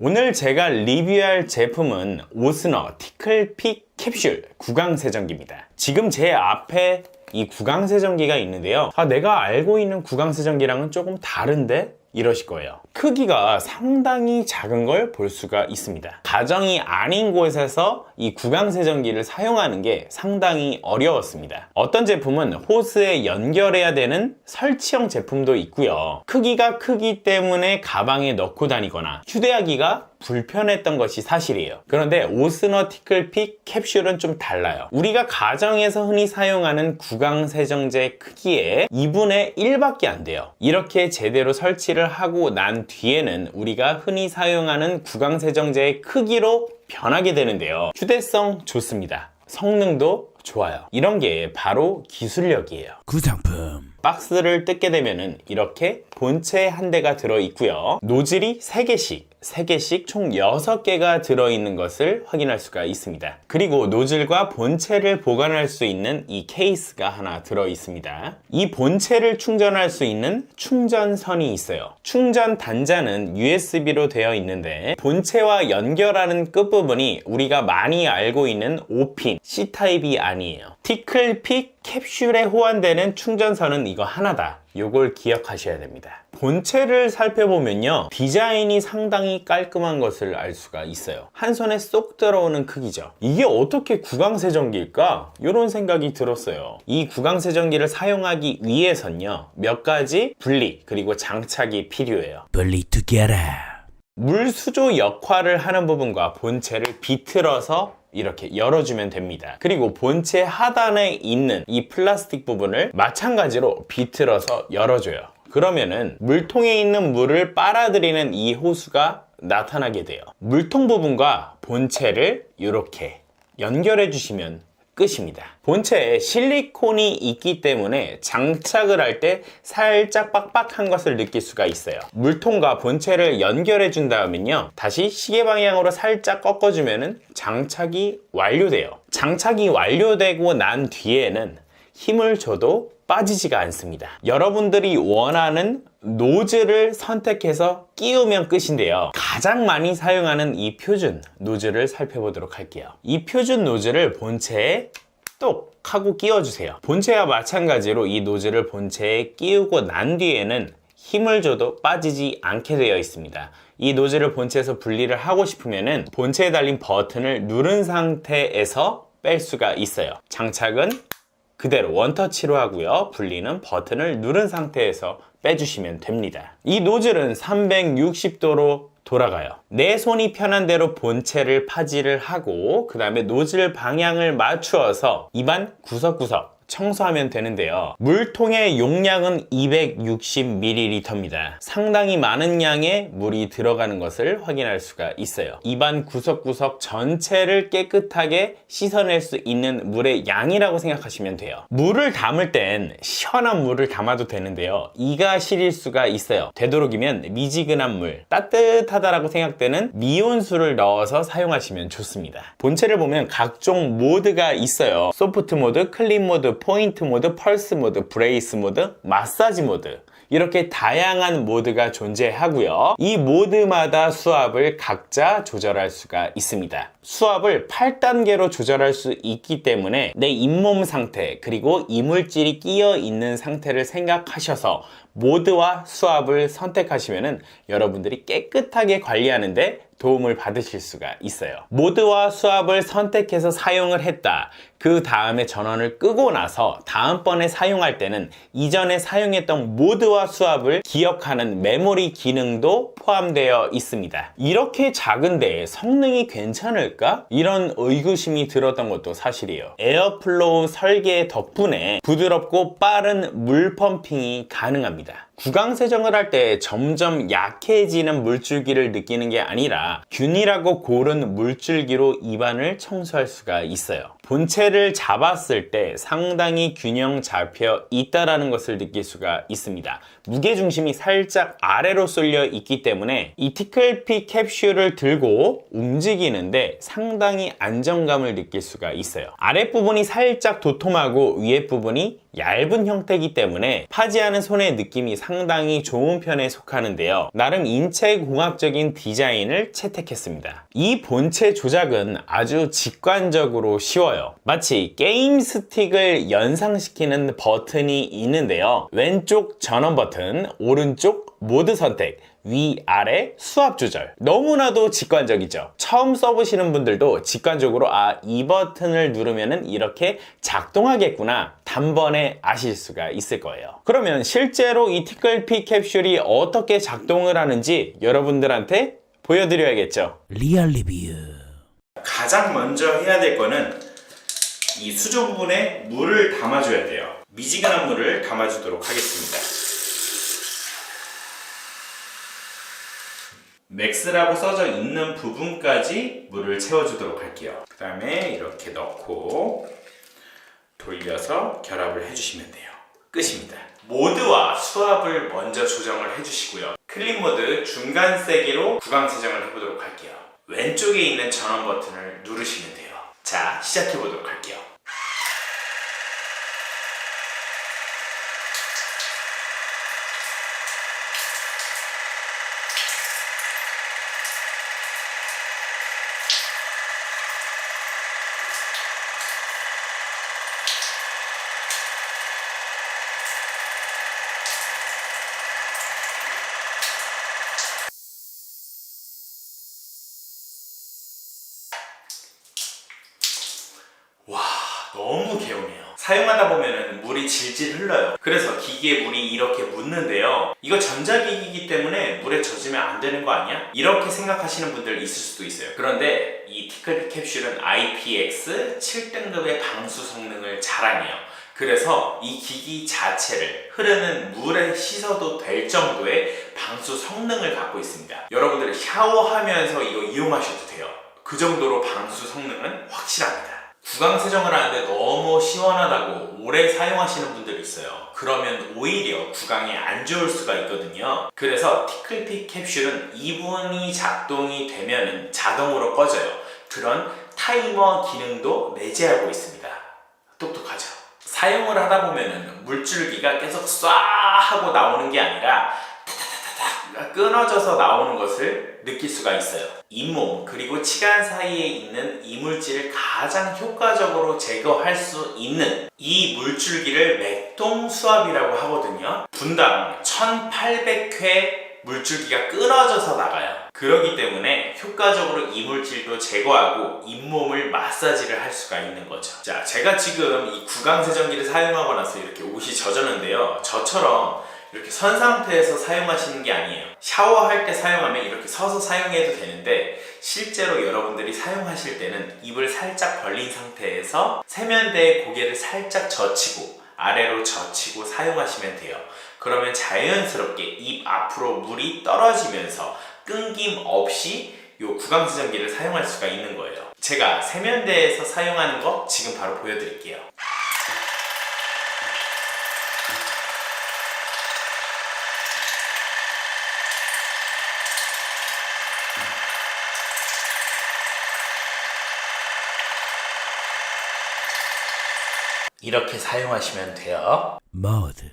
오늘 제가 리뷰할 제품은 오스너 티클픽 캡슐 구강세정기입니다. 지금 제 앞에 이 구강세정기가 있는데요. 내가 알고 있는 구강세정기랑은 조금 다른데? 이러실 거예요. 크기가 상당히 작은 걸 볼 수가 있습니다. 가정이 아닌 곳에서 이 구강세정기를 사용하는 게 상당히 어려웠습니다. 어떤 제품은 호스에 연결해야 되는 설치형 제품도 있고요. 크기가 크기 때문에 가방에 넣고 다니거나 휴대하기가 불편했던 것이 사실이에요. 그런데 오스너 티클픽 캡슐은 좀 달라요. 우리가 가정에서 흔히 사용하는 구강세정제 크기의 2분의 1밖에 안 돼요. 이렇게 제대로 설치를 하고 난 뒤에는 우리가 흔히 사용하는 구강세정제의 크기로 변하게 되는데요. 휴대성 좋습니다. 성능도 좋아요. 이런 게 바로 기술력이에요. 구상품. 박스를 뜯게 되면은 이렇게 본체 한 대가 들어있고요. 노즐이 3개씩 총 6개가 들어있는 것을 확인할 수가 있습니다. 그리고 노즐과 본체를 보관할 수 있는 이 케이스가 하나 들어있습니다. 이 본체를 충전할 수 있는 충전선이 있어요. 충전 단자는 USB로 되어 있는데 본체와 연결하는 끝부분이 우리가 많이 알고 있는 5핀 C타입이 아니에요. 티클픽 캡슐에 호환되는 충전선은 이거 하나다. 요걸 기억하셔야 됩니다. 본체를 살펴보면요, 디자인이 상당히 깔끔한 것을 알 수가 있어요. 한 손에 쏙 들어오는 크기죠. 이게 어떻게 구강세정기일까? 이런 생각이 들었어요. 이 구강세정기를 사용하기 위해선요, 몇 가지 분리 그리고 장착이 필요해요. 분리 together. 물 수조 역할을 하는 부분과 본체를 비틀어서 이렇게 열어주면 됩니다. 그리고 본체 하단에 있는 이 플라스틱 부분을 마찬가지로 비틀어서 열어줘요. 그러면은 물통에 있는 물을 빨아들이는 이 호수가 나타나게 돼요. 물통 부분과 본체를 이렇게 연결해 주시면 끝입니다. 본체에 실리콘이 있기 때문에 장착을 할 때 살짝 빡빡한 것을 느낄 수가 있어요. 물통과 본체를 연결해 준 다음은요, 다시 시계 방향으로 살짝 꺾어주면 장착이 완료돼요. 장착이 완료되고 난 뒤에는 힘을 줘도 빠지지가 않습니다. 여러분들이 원하는 노즐을 선택해서 끼우면 끝인데요. 가장 많이 사용하는 이 표준 노즐을 살펴보도록 할게요. 이 표준 노즐을 본체에 똑 하고 끼워주세요. 본체와 마찬가지로 이 노즐을 본체에 끼우고 난 뒤에는 힘을 줘도 빠지지 않게 되어 있습니다. 이 노즐을 본체에서 분리를 하고 싶으면 본체에 달린 버튼을 누른 상태에서 뺄 수가 있어요. 장착은 그대로 원터치로 하고요. 분리는 버튼을 누른 상태에서 빼주시면 됩니다. 이 노즐은 360도로 돌아가요. 내 손이 편한 대로 본체를 파지를 하고 그 다음에 노즐 방향을 맞추어서 입안 구석구석 청소하면 되는데요. 물통의 용량은 260ml입니다. 상당히 많은 양의 물이 들어가는 것을 확인할 수가 있어요. 입안 구석구석 전체를 깨끗하게 씻어낼 수 있는 물의 양이라고 생각하시면 돼요. 물을 담을 땐 시원한 물을 담아도 되는데요, 이가 시릴 수가 있어요. 되도록이면 미지근한 물, 따뜻하다라고 생각되는 미온수를 넣어서 사용하시면 좋습니다. 본체를 보면 각종 모드가 있어요. 소프트 모드, 클린 모드, 포인트 모드, 펄스 모드, 브레이스 모드, 마사지 모드, 이렇게 다양한 모드가 존재하고요. 이 모드마다 수압을 각자 조절할 수가 있습니다. 수압을 8단계로 조절할 수 있기 때문에 내 잇몸 상태 그리고 이물질이 끼어 있는 상태를 생각하셔서 모드와 수압을 선택하시면 여러분들이 깨끗하게 관리하는데 도움을 받으실 수가 있어요. 모드와 수압을 선택해서 사용을 했다. 그 다음에 전원을 끄고 나서 다음번에 사용할 때는 이전에 사용했던 모드와 수압을 기억하는 메모리 기능도 포함되어 있습니다. 이렇게 작은데 성능이 괜찮을까? 이런 의구심이 들었던 것도 사실이에요. 에어플로우 설계 덕분에 부드럽고 빠른 물 펌핑이 가능합니다. 구강세정을 할 때 점점 약해지는 물줄기를 느끼는 게 아니라 균일하고 고른 물줄기로 입안을 청소할 수가 있어요. 본체를 잡았을 때 상당히 균형 잡혀 있다라는 것을 느낄 수가 있습니다. 무게중심이 살짝 아래로 쏠려 있기 때문에 이 티클핏 캡슐을 들고 움직이는데 상당히 안정감을 느낄 수가 있어요. 아랫부분이 살짝 도톰하고 위에 부분이 얇은 형태이기 때문에 파지하는 손의 느낌이 상당히 좋은 편에 속하는데요. 나름 인체공학적인 디자인을 채택했습니다. 이 본체 조작은 아주 직관적으로 쉬워요. 마치 게임 스틱을 연상시키는 버튼이 있는데요. 왼쪽 전원 버튼, 오른쪽 모드 선택, 위아래 수압 조절. 너무나도 직관적이죠. 처음 써보시는 분들도 직관적으로 이 버튼을 누르면은 이렇게 작동하겠구나 단번에 아실 수가 있을 거예요. 그러면 실제로 이 티클핏 캡슐이 어떻게 작동을 하는지 여러분들한테 보여드려야겠죠. 리얼 리뷰. 가장 먼저 해야 될 거는 이 수조 부분에 물을 담아줘야 돼요. 미지근한 물을 담아주도록 하겠습니다. 맥스라고 써져 있는 부분까지 물을 채워주도록 할게요. 그 다음에 이렇게 넣고 돌려서 결합을 해주시면 돼요. 끝입니다. 모드와 수압을 먼저 조정을 해주시고요. 클린 모드 중간 세기로 구강 세정을 해보도록 할게요. 왼쪽에 있는 전원 버튼을 누르시면 돼요. 자, 시작해보도록 할게요. 와, 너무 개운해요. 사용하다 보면 물이 질질 흘러요. 그래서 기기에 물이 이렇게 묻는데요. 이거 전자기기이기 때문에 물에 젖으면 안 되는 거 아니야? 이렇게 생각하시는 분들 있을 수도 있어요. 그런데 이 티클핏 캡슐은 IPX 7등급의 방수 성능을 자랑해요. 그래서 이 기기 자체를 흐르는 물에 씻어도 될 정도의 방수 성능을 갖고 있습니다. 여러분들은 샤워하면서 이거 이용하셔도 돼요. 그 정도로 방수 성능은 확실합니다. 구강 세정을 하는데 너무 시원하다고 오래 사용하시는 분들이 있어요. 그러면 오히려 구강에 안 좋을 수가 있거든요. 그래서 티클핏 캡슐은 이 부분이 작동이 되면 자동으로 꺼져요. 그런 타이머 기능도 내재하고 있습니다. 똑똑하죠? 사용을 하다 보면 물줄기가 계속 쏴 하고 나오는 게 아니라 타타타타타 끊어져서 나오는 것을 느낄 수가 있어요. 잇몸 그리고 치간 사이에 있는 이물질을 가장 효과적으로 제거할 수 있는 이 물줄기를 맥동 수압이라고 하거든요. 분당 1800회 물줄기가 끊어져서 나가요. 그렇기 때문에 효과적으로 이물질도 제거하고 잇몸을 마사지를 할 수가 있는 거죠. 자, 제가 지금 이 구강세정기를 사용하고 나서 이렇게 옷이 젖었는데요. 저처럼 이렇게 선 상태에서 사용하시는 게 아니에요. 샤워할 때 사용하면 이렇게 서서 사용해도 되는데 실제로 여러분들이 사용하실 때는 입을 살짝 벌린 상태에서 세면대에 고개를 살짝 젖히고 아래로 젖히고 사용하시면 돼요. 그러면 자연스럽게 입 앞으로 물이 떨어지면서 끊김없이 이 구강세정기를 사용할 수가 있는 거예요. 제가 세면대에서 사용하는 거 지금 바로 보여드릴게요. 이렇게 사용하시면 돼요. 모드.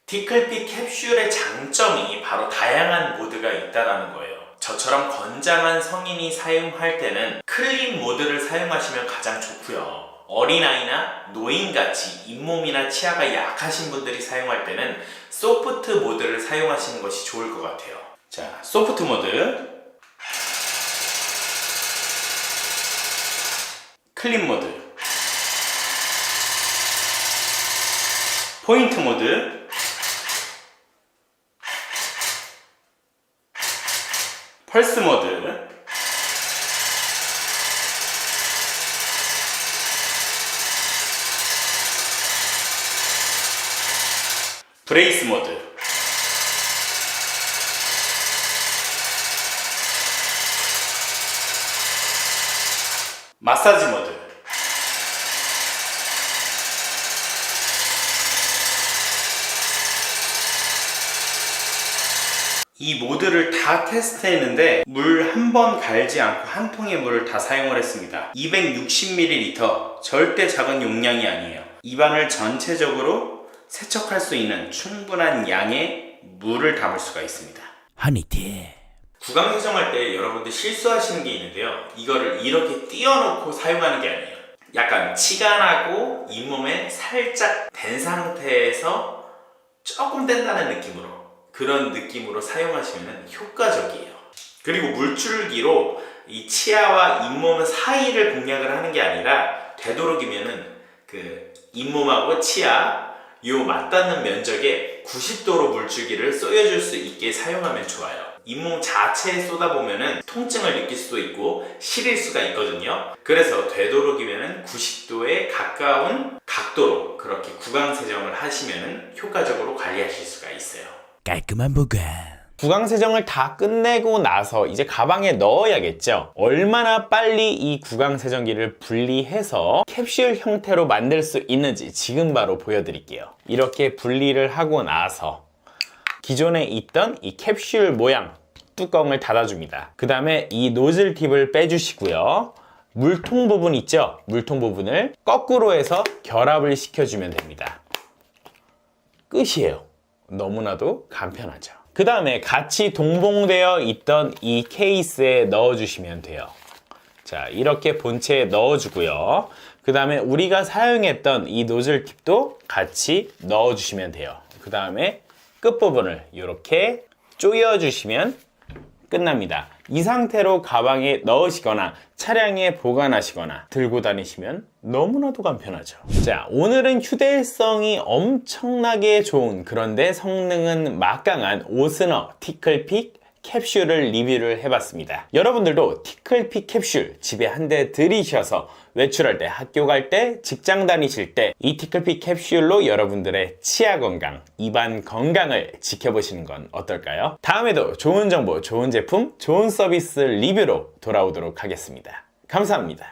티클핏 캡슐의 장점이 바로 다양한 모드가 있다는 거예요. 저처럼 건장한 성인이 사용할 때는 클린 모드를 사용하시면 가장 좋고요. 어린아이나 노인같이 잇몸이나 치아가 약하신 분들이 사용할 때는 소프트 모드를 사용하시는 것이 좋을 것 같아요. 자, 소프트 모드, 클린 모드, 포인트 모드, 펄스 모드, 브레이스 모드, 마사지 모드, 이 모드를 다 테스트했는데 물 한 번 갈지 않고 한 통의 물을 다 사용을 했습니다. 260ml, 절대 작은 용량이 아니에요. 입안을 전체적으로 세척할 수 있는 충분한 양의 물을 담을 수가 있습니다. 허니티. 구강 세정할 때 여러분들 실수하시는 게 있는데요. 이거를 이렇게 띄워놓고 사용하는 게 아니에요. 약간 치가 나고 잇몸에 살짝 댄 상태에서 조금 댄다는 느낌으로, 그런 느낌으로 사용하시면 효과적이에요. 그리고 물줄기로 이 치아와 잇몸 사이를 공략을 하는 게 아니라 되도록이면은 그 잇몸하고 치아 요 맞닿는 면적에 90도로 물줄기를 쏘여줄 수 있게 사용하면 좋아요. 잇몸 자체에 쏟아보면은 통증을 느낄 수도 있고 시릴 수가 있거든요. 그래서 되도록이면은 90도에 가까운 각도로 그렇게 구강 세정을 하시면은 효과적으로 관리하실 수가 있어요. 깔끔한 보관. 구강 세정을 다 끝내고 나서 이제 가방에 넣어야겠죠. 얼마나 빨리 이 구강 세정기를 분리해서 캡슐 형태로 만들 수 있는지 지금 바로 보여드릴게요. 이렇게 분리를 하고 나서 기존에 있던 이 캡슐 모양 뚜껑을 닫아줍니다. 그 다음에 이 노즐 팁을 빼주시고요. 물통 부분 있죠? 물통 부분을 거꾸로 해서 결합을 시켜주면 됩니다. 끝이에요. 너무나도 간편하죠. 그 다음에 같이 동봉되어 있던 이 케이스에 넣어주시면 돼요. 자, 이렇게 본체에 넣어주고요. 그 다음에 우리가 사용했던 이 노즐 팁도 같이 넣어주시면 돼요. 그 다음에 끝부분을 이렇게 조여주시면 끝납니다. 이 상태로 가방에 넣으시거나 차량에 보관하시거나 들고 다니시면 너무나도 간편하죠. 자, 오늘은 휴대성이 엄청나게 좋은, 그런데 성능은 막강한 오스너 티클픽 캡슐을 리뷰를 해봤습니다. 여러분들도 티클픽 캡슐 집에 한 대 들이셔서 외출할 때, 학교 갈 때, 직장 다니실 때 이 티클픽 캡슐로 여러분들의 치아 건강, 입안 건강을 지켜보시는 건 어떨까요? 다음에도 좋은 정보, 좋은 제품, 좋은 서비스 리뷰로 돌아오도록 하겠습니다. 감사합니다.